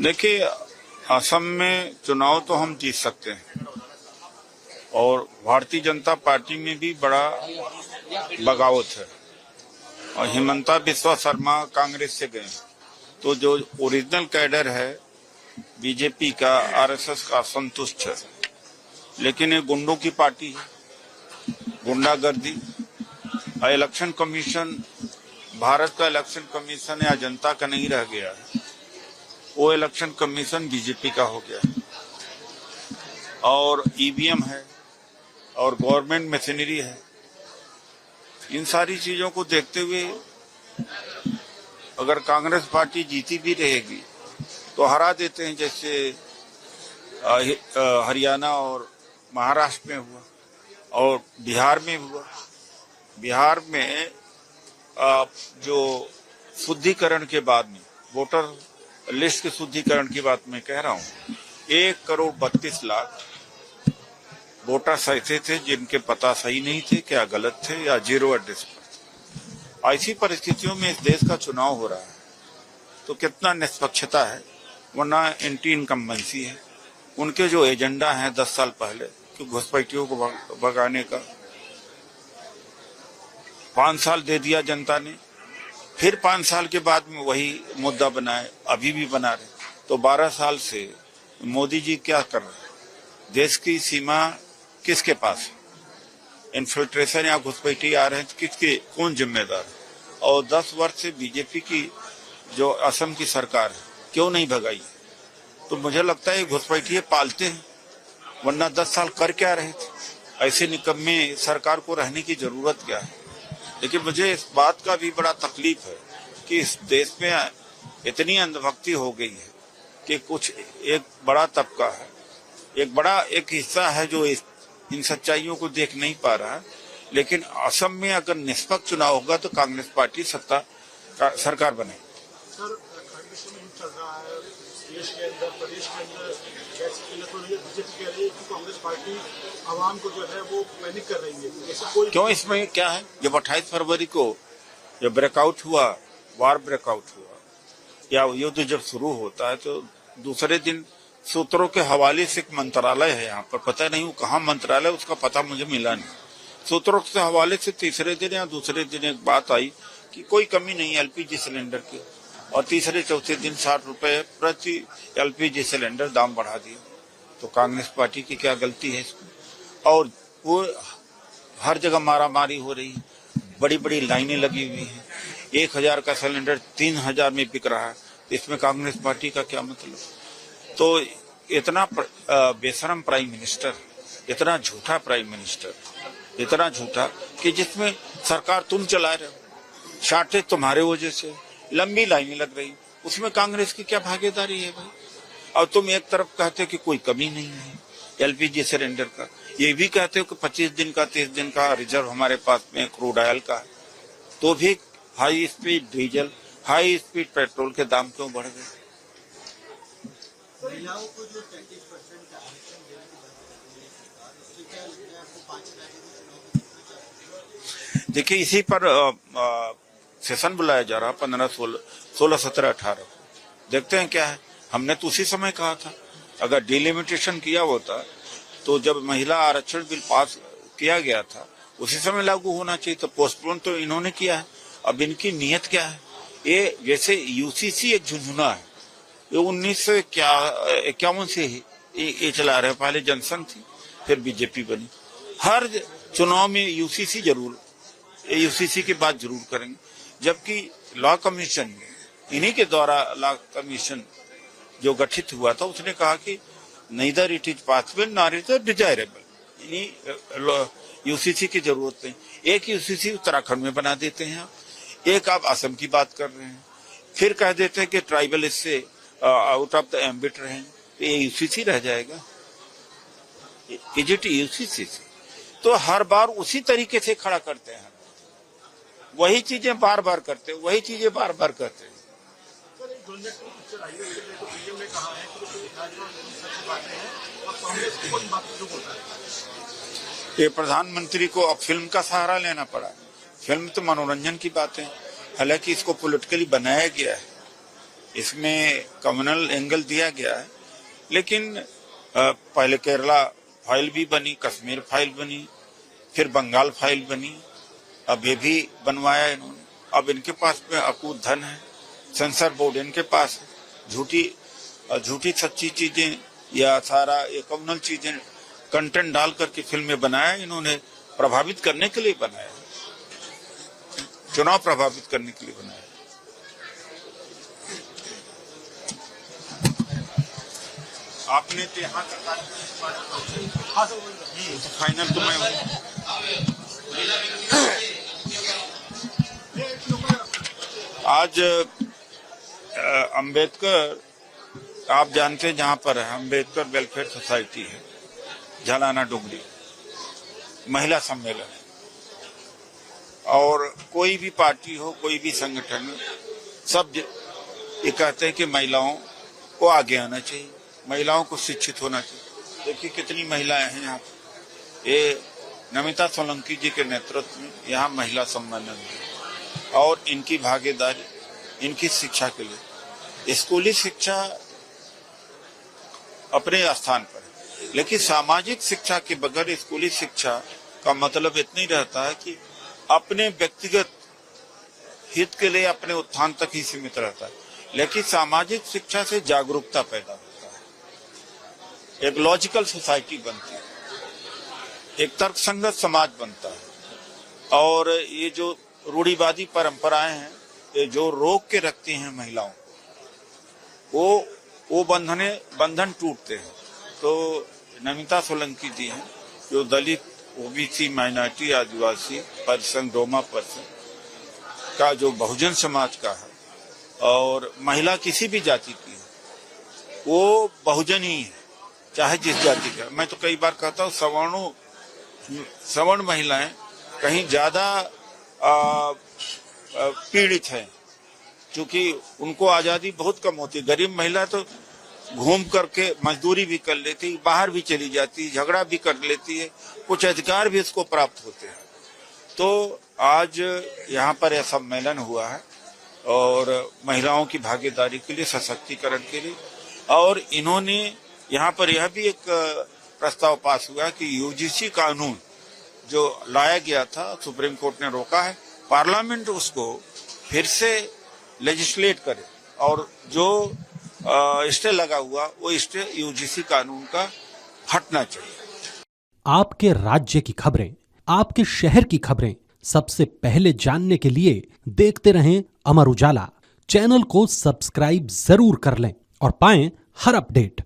देखिए, असम में चुनाव तो हम जीत सकते हैं और भारतीय जनता पार्टी में भी बड़ा बगावत है और हिमंता बिस्वा शर्मा कांग्रेस से गए, तो जो ओरिजिनल कैडर है बीजेपी का, आरएसएस का, संतुष्ट है। लेकिन ये गुंडों की पार्टी है, गुंडागर्दी। इलेक्शन कमीशन, भारत का इलेक्शन कमीशन या जनता का नहीं रह गया है, वो इलेक्शन कमीशन बीजेपी का हो गया है। और ईवीएम है और गवर्नमेंट मशीनरी है। इन सारी चीजों को देखते हुए अगर कांग्रेस पार्टी जीती भी रहेगी तो हरा देते हैं, जैसे हरियाणा और महाराष्ट्र में हुआ और बिहार में हुआ। बिहार में जो शुद्धिकरण के बाद में, वोटर लिस्ट के शुद्धिकरण की बात मैं कह रहा हूँ, 1,32,00,000 वोटर्स ऐसे थे जिनके पता सही नहीं थे, क्या गलत थे या जीरो एड्रेस पर। ऐसी परिस्थितियों में इस देश का चुनाव हो रहा है तो कितना निष्पक्षता है, वरना एंटी इनकम्बेंसी है। उनके जो एजेंडा है 10 साल पहले कि घुसपैठियों को भगाने का, 5 साल दे दिया जनता ने, फिर 5 साल के बाद में वही मुद्दा बनाए, अभी भी बना रहे। तो 12 साल से मोदी जी क्या कर रहे हैं? देश की सीमा किसके पास है? इन्फिल्ट्रेशन या घुसपैठी आ रहे हैं तो किसके, कौन जिम्मेदार है? और 10 वर्ष से बीजेपी की जो असम की सरकार है क्यों नहीं भगाई? तो मुझे लगता है घुसपैठी पालते हैं, वरना 10 साल कर क्या रहे थे? ऐसे निकम्मे सरकार को रहने की जरूरत क्या है? लेकिन मुझे इस बात का भी बड़ा तकलीफ है कि इस देश में इतनी अंधभक्ति हो गई है कि कुछ एक बड़ा तबका है, एक हिस्सा है जो इन सच्चाइयों को देख नहीं पा रहा है। लेकिन असम में अगर निष्पक्ष चुनाव होगा तो कांग्रेस पार्टी सरकार बनेगी। सर, चल रहा है देश के अंदर, प्रदेश के अंदर, बीजेपी कह रही है कि कांग्रेस पार्टी आवाम को जो है वो पैनिक कर रही है। ऐसे कोई क्यों? इसमें क्या है? जब 28 फरवरी को जब ब्रेकआउट हुआ, वार ब्रेकआउट हुआ या युद्ध जब शुरू होता है तो दूसरे दिन सूत्रों के हवाले से एक मंत्रालय है यहाँ पर, पता नहीं वो कहाँ मंत्रालय, उसका पता मुझे मिला नहीं। सूत्रों के हवाले से तीसरे दिन या दूसरे दिन एक बात आई कि कोई कमी नहीं एलपीजी सिलेंडर की, और तीसरे चौथे दिन 60 रुपए प्रति एलपीजी सिलेंडर दाम बढ़ा दिया। तो कांग्रेस पार्टी की क्या गलती है इसमें? और वो हर जगह मारामारी हो रही है, बड़ी बड़ी लाइनें लगी हुई हैं, 1,000 का सिलेंडर 3,000 में बिक रहा है, तो इसमें कांग्रेस पार्टी का क्या मतलब? तो इतना बेशरम प्राइम मिनिस्टर, इतना झूठा प्राइम मिनिस्टर, इतना झूठा कि जिसमें सरकार तुम चला रहे हो, शार्टेज तुम्हारे वजह से, लंबी लाइनें लग रही, उसमें कांग्रेस की क्या भागीदारी है भाई? और तुम एक तरफ कहते हो कि कोई कमी नहीं है एलपीजी सिलेंडर का, ये भी कहते हो कि 25 दिन का 30 दिन का रिजर्व हमारे पास में क्रूड ऑयल का है, तो भी high speed diesel, high speed petrol के दाम क्यों बढ़ गए? महिलाओं को जो 33% का आरक्षण देने की बात कर रही है सरकार, उससे क्या लगता है आपको 5 राज्यों में चुनाव? देखिए, इसी पर सेशन बुलाया जा रहा 15, 16, 17, 18। देखते हैं क्या है। हमने तो उसी समय कहा था अगर डिलिमिटेशन किया होता तो जब महिला आरक्षण बिल पास किया गया था उसी समय लागू होना चाहिए, तो पोस्टपोन तो इन्होंने किया है। अब इनकी नीयत क्या है? ये जैसे यूसीसी एक झुंझुना है, ये 1951 से ये चला रहे। पहले जनसंघ थी, फिर बीजेपी बनी। हर चुनाव में यूसीसी की बात जरूर करेंगे, जबकि लॉ कमीशन इन्हीं के द्वारा लॉ कमीशन जो गठित हुआ था उसने कहा कि neither it is possible nor it is desirable, UCC की जरूरत नहीं। एक यूसीसी उत्तराखंड में बना देते हैं, एक आप असम की बात कर रहे हैं, फिर कह देते हैं कि ट्राइबल इससे आउट ऑफ द एम्बिट रहे, तो ये यूसीसी रह जाएगा। Is it UCC? तो हर बार उसी तरीके से खड़ा करते हैं, वही चीजें बार बार करते हैं, वही चीजें बार बार करते हैं। ये प्रधानमंत्री को अब फिल्म का सहारा लेना पड़ा। फिल्म तो मनोरंजन की बात है, हालांकि इसको पॉलिटिकली बनाया गया है, इसमें कम्युनल एंगल दिया गया है, लेकिन पहले केरला फाइल भी बनी, कश्मीर फाइल बनी, फिर बंगाल फाइल बनी, अब ये भी बनवाया इन्होंने। अब इनके पास में अकूत धन है, सेंसर बोर्ड इनके पास है, झूठी सच्ची चीजें या सारा ये कम्युनल चीजें कंटेंट डाल करके फिल्में बनाया इन्होंने, प्रभावित करने के लिए बनाया, चुनाव प्रभावित करने के लिए बनाया। आपने तो यहाँ तक फाइनल तो मैं आज अंबेडकर, आप जानते हैं जहाँ पर है अंबेडकर वेलफेयर सोसाइटी है, झालाना डुगरी, महिला सम्मेलन है। और कोई भी पार्टी हो, कोई भी संगठन हो, सब ये कहते हैं कि महिलाओं को आगे आना चाहिए, महिलाओं को शिक्षित होना चाहिए। देखिए कितनी महिलाएं हैं यहाँ पे। ये नमिता सोलंकी जी के नेतृत्व में यहाँ महिला सम्मेलन है और इनकी भागीदारी, इनकी शिक्षा के लिए, स्कूली शिक्षा अपने स्थान पर है, लेकिन सामाजिक शिक्षा के बगैर स्कूली शिक्षा का मतलब इतना ही रहता है कि अपने व्यक्तिगत हित के लिए अपने उत्थान तक ही सीमित रहता है, लेकिन सामाजिक शिक्षा से जागरूकता पैदा होता है, एक लॉजिकल सोसाइटी बनती है, एक तर्कसंगत समाज बनता है। और ये जो रूढ़िवादी परंपराएं हैं, ये जो रोक के रखती हैं महिलाओं को, वो बंधन टूटते हैं। तो नमिता सोलंकी जी हैं जो दलित, ओबीसी, माइनॉरिटी, आदिवासी पर्सन, रोमा पर्सन का जो बहुजन समाज का है, और महिला किसी भी जाति की है, वो बहुजन ही है, चाहे जिस जाति का। मैं तो कई बार कहता हूँ सवर्ण महिलाएं कहीं ज्यादा पीड़ित है, क्योंकि उनको आजादी बहुत कम होती है। गरीब महिला तो घूम करके मजदूरी भी कर लेती, बाहर भी चली जाती, झगड़ा भी कर लेती है, कुछ अधिकार भी उसको प्राप्त होते हैं। तो आज यहाँ पर यह सम्मेलन हुआ है और महिलाओं की भागीदारी के लिए, सशक्तिकरण के लिए, और इन्होंने यहाँ पर यह भी एक प्रस्ताव पास हुआ कि यूजीसी कानून जो लाया गया था, सुप्रीम कोर्ट ने रोका है, पार्लियामेंट उसको फिर से लेजिस्लेट करे और जो स्टे लगा हुआ वो स्टे यूजीसी कानून का हटना चाहिए। आपके राज्य की खबरें, आपके शहर की खबरें सबसे पहले जानने के लिए देखते रहें अमर उजाला। चैनल को सब्सक्राइब जरूर कर लें और पाएं हर अपडेट।